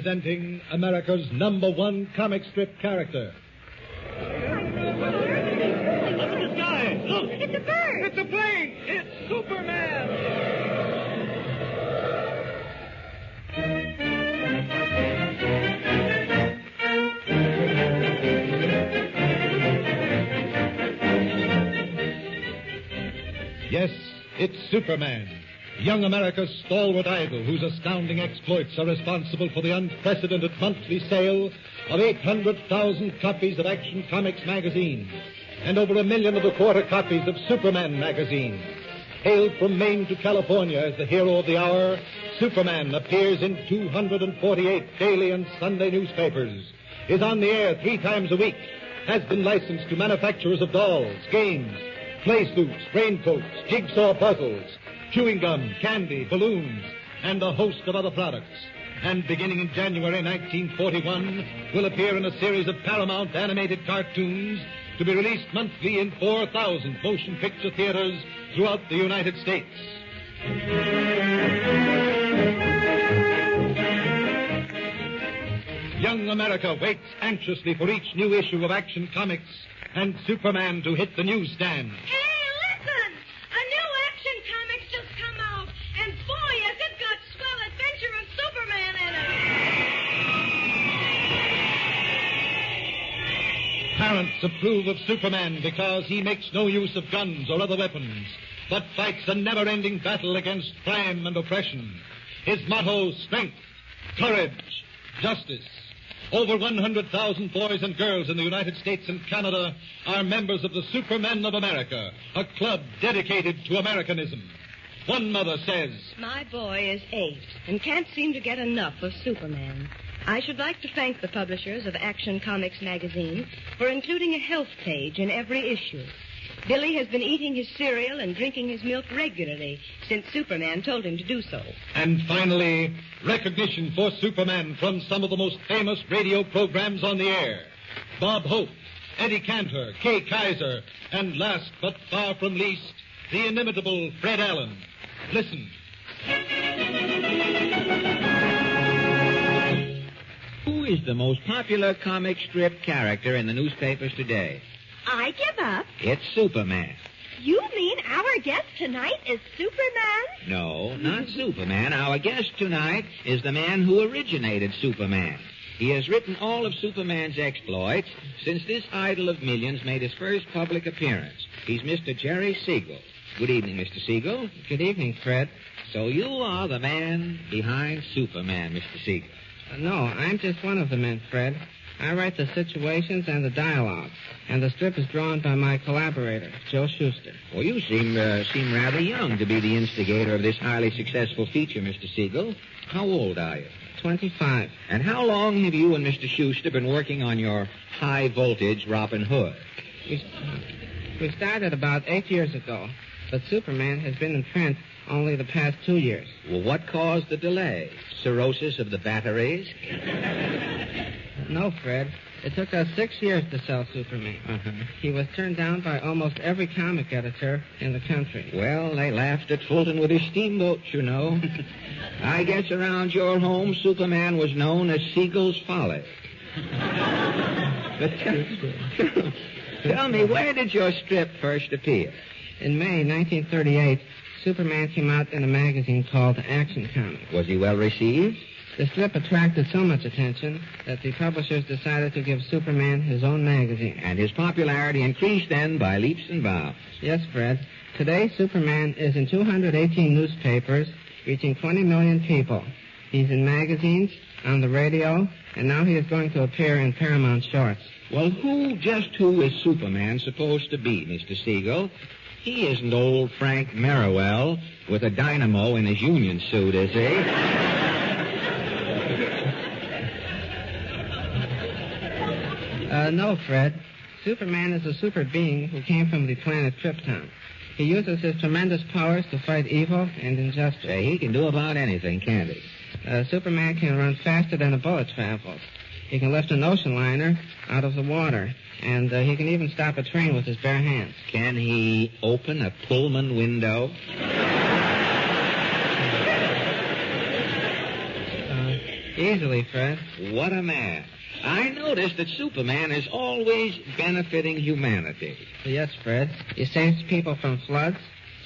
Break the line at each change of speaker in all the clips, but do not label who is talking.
presenting America's #1 comic strip character.
Look at the sky! Look!
It's a bird!
It's a plane! It's Superman!
Yes, it's Superman, young America's stalwart idol whose astounding exploits are responsible for the unprecedented monthly sale of 800,000 copies of Action Comics magazine and over 1 million of the quarter copies of Superman magazine. Hailed from Maine to California as the hero of the hour, Superman appears in 248 daily and Sunday newspapers, is on the air 3 times a week, has been licensed to manufacturers of dolls, games, play suits, raincoats, jigsaw puzzles, chewing gum, candy, balloons, and a host of other products. And beginning in January 1941, will appear in a series of Paramount animated cartoons to be released monthly in 4,000 motion picture theaters throughout the United States. Young America waits anxiously for each new issue of Action Comics and Superman to hit the newsstand.
Hey, listen! A new Action Comics just come out, and boy, has it got swell adventure and Superman in it!
Parents approve of Superman because he makes no use of guns or other weapons, but fights a never-ending battle against crime and oppression. His motto, strength, courage, justice. Over 100,000 boys and girls in the United States and Canada are members of the Supermen of America, a club dedicated to Americanism. One mother says,
"My boy is 8 and can't seem to get enough of Superman. I should like to thank the publishers of Action Comics magazine for including a health page in every issue. Billy has been eating his cereal and drinking his milk regularly since Superman told him to do so."
And finally, recognition for Superman from some of the most famous radio programs on the air. Bob Hope, Eddie Cantor, Kay Kaiser, and last but far from least, the inimitable Fred Allen. Listen.
Who is the most popular comic strip character in the newspapers today?
I give up.
It's Superman.
You mean our guest tonight is Superman?
No, not Superman. Our guest tonight is the man who originated Superman. He has written all of Superman's exploits since this idol of millions made his first public appearance. He's Mr. Jerry Siegel. Good evening, Mr. Siegel.
Good evening, Fred.
So you are the man behind Superman, Mr. Siegel.
No, I'm just one of the men, Fred. I write the situations and the dialogue, and the strip is drawn by my collaborator, Joe Shuster.
Well, you seem rather young to be the instigator of this highly successful feature, Mr. Siegel. How old are you?
25.
And how long have you and Mr. Shuster been working on your high-voltage Robin Hood?
We started about 8 years ago, but Superman has been in print only the past 2 years.
Well, what caused the delay? Cirrhosis of the batteries?
No, Fred. It took us 6 years to sell Superman. He was turned down by almost every comic editor in the country.
Well, they laughed at Fulton with his steamboat, you know. I guess around your home, Superman was known as Siegel's Folly. But tell me, where did your strip first appear?
In May 1938, Superman came out in a magazine called Action Comics.
Was he well received?
The strip attracted so much attention that the publishers decided to give Superman his own magazine.
And his popularity increased then by leaps and bounds.
Yes, Fred. Today, Superman is in 218 newspapers, reaching 20 million people. He's in magazines, on the radio, and now he is going to appear in Paramount shorts.
Well, who is Superman supposed to be, Mr. Siegel? He isn't old Frank Merriwell with a dynamo in his union suit, is he?
No, Fred. Superman is a super being who came from the planet Krypton. He uses his tremendous powers to fight evil and injustice.
He can do about anything, can't he?
Superman can run faster than a bullet travels. He can lift an ocean liner out of the water. And he can even stop a train with his bare hands.
Can he open a Pullman window?
Easily, Fred.
What a man. I noticed that Superman is always benefiting humanity.
Yes, Fred. He saves people from floods,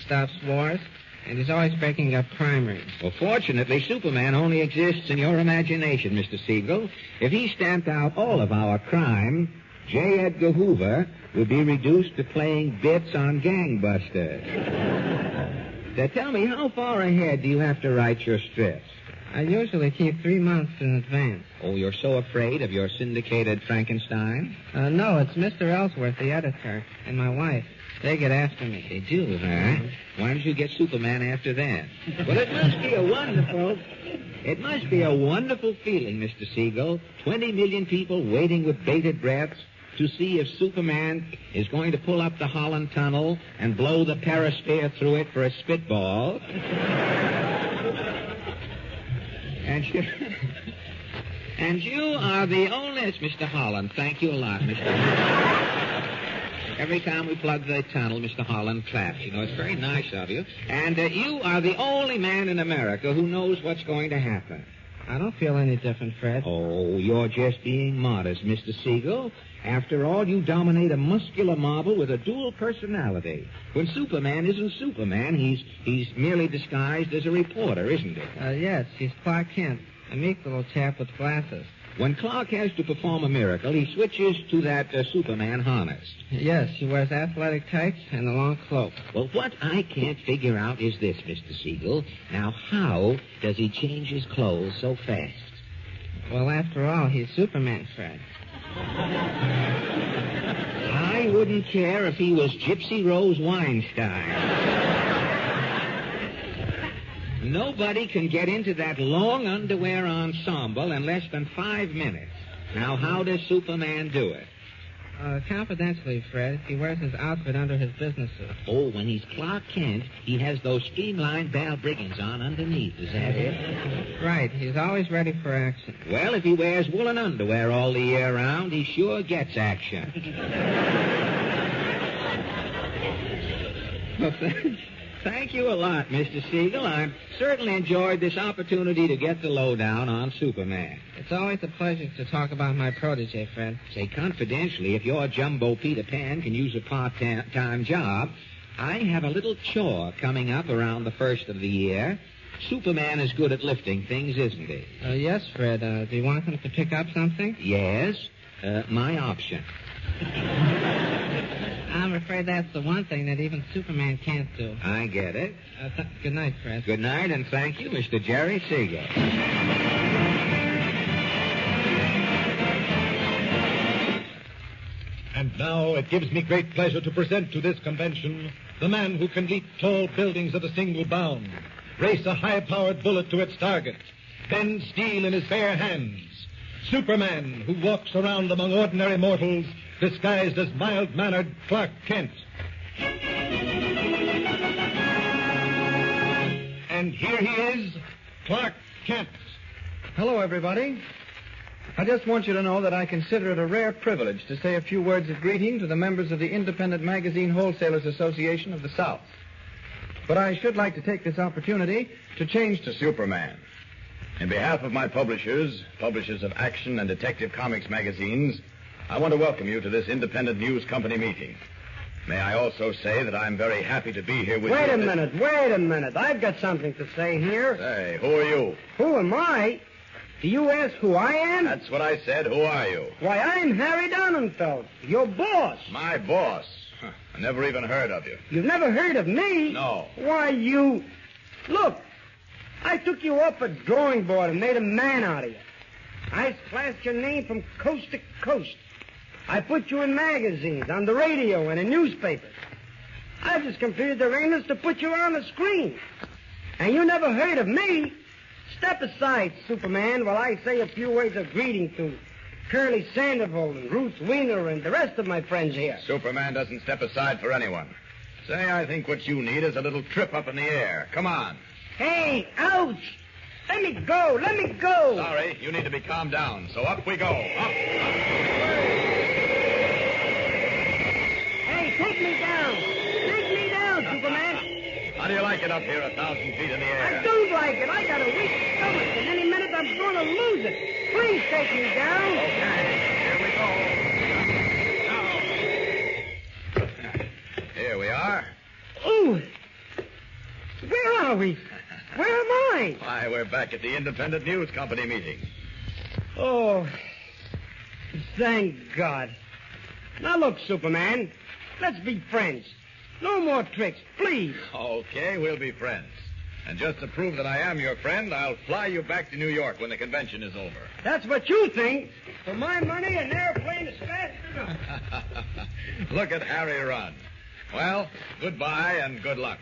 stops wars, and he's always breaking up crime rings.
Well, fortunately, Superman only exists in your imagination, Mr. Siegel. If he stamped out all of our crime, J. Edgar Hoover would be reduced to playing bits on gangbusters. Now, tell me, how far ahead do you have to write your strips?
I usually keep 3 months in advance.
Oh, you're so afraid of your syndicated Frankenstein?
No, it's Mr. Ellsworth, the editor, and my wife. They get after me.
They do, huh? Why don't you get Superman after that? Well, it must be a wonderful feeling, Mr. Siegel. 20 million people waiting with bated breaths to see if Superman is going to pull up the Holland Tunnel and blow the perisphere through it for a spitball. And you are the only... It's Mr. Holland. Thank you a lot, Mr. Holland. Every time we plug the tunnel, Mr. Holland claps. You know, it's very nice of you. And you are the only man in America who knows what's going to happen.
I don't feel any different, Fred.
Oh, you're just being modest, Mr. Siegel. After all, you dominate a muscular marble with a dual personality. When Superman isn't Superman, he's merely disguised as a reporter, isn't he?
Yes, he's Clark Kent, a meek little chap with glasses.
When Clark has to perform a miracle, he switches to that Superman harness.
Yes, he wears athletic tights and a long cloak.
Well, what I can't figure out is this, Mr. Siegel. Now, how does he change his clothes so fast?
Well, after all, he's Superman, Fred.
I wouldn't care if he was Gypsy Rose Weinstein. Nobody can get into that long underwear ensemble in less than 5 minutes. Now, how does Superman do it?
Confidentially, Fred, he wears his outfit under his business suit.
Oh, when he's Clark Kent, he has those streamlined balbriggans on underneath. Is that it?
Right. He's always ready for action.
Well, if he wears woolen underwear all the year round, he sure gets action. Well, thank you a lot, Mr. Siegel. I've certainly enjoyed this opportunity to get the lowdown on Superman.
It's always a pleasure to talk about my protege, Fred.
Say, confidentially, if your jumbo Peter Pan can use a part-time job, I have a little chore coming up around the first of the year. Superman is good at lifting things, isn't he?
Yes, Fred. Do you want him to pick up something?
Yes. My option.
I'm afraid that's the one thing that even Superman can't do.
I get it.
Good night, Fred.
Good night, and thank you, Mr. Jerry Siegel.
And now it gives me great pleasure to present to this convention the man who can leap tall buildings at a single bound, race a high-powered bullet to its target, bend steel in his bare hands. Superman, who walks around among ordinary mortals disguised as mild-mannered Clark Kent. And here he is, Clark Kent.
Hello, everybody. I just want you to know that I consider it a rare privilege to say a few words of greeting to the members of the Independent Magazine Wholesalers Association of the South. But I should like to take this opportunity to change to Superman.
In behalf of my publishers of action and detective comics magazines, I want to welcome you to this Independent News Company meeting. May I also say that I'm very happy to be here with you.
Wait a minute. I've got something to say here.
Say, who are you?
Who am I? Do you ask who I am?
That's what I said. Who are you?
Why, I'm Harry Donenfeld, your boss.
My boss? Huh. I never even heard of you.
You've never heard of me?
No.
Why, you... Look, I took you off a drawing board and made a man out of you. I splashed your name from coast to coast. I put you in magazines, on the radio, and in newspapers. I just completed the arrangements to put you on the screen. And you never heard of me? Step aside, Superman, while I say a few words of greeting to Curly Sandoval and Ruth Wiener and the rest of my friends here.
Superman doesn't step aside for anyone. Say, I think what you need is a little trip up in the air. Come on.
Hey, ouch! Let me go!
Sorry, you need to be calmed down. So up we go. Up.
Hey, take me down, Superman.
How do you like it up here 1,000 feet in the air?
I don't like it. I got a weak stomach, and any minute I'm going to lose it. Please take me down.
Okay, here we go. Now. Here we are.
Ooh. Where are we? Where am I?
Why, we're back at the Independent News Company meeting.
Oh, thank God. Now look, Superman, let's be friends. No more tricks, please.
Okay, we'll be friends. And just to prove that I am your friend, I'll fly you back to New York when the convention is over.
That's what you think. For my money, an airplane is fast enough.
Look at Harry run. Well, goodbye and good luck.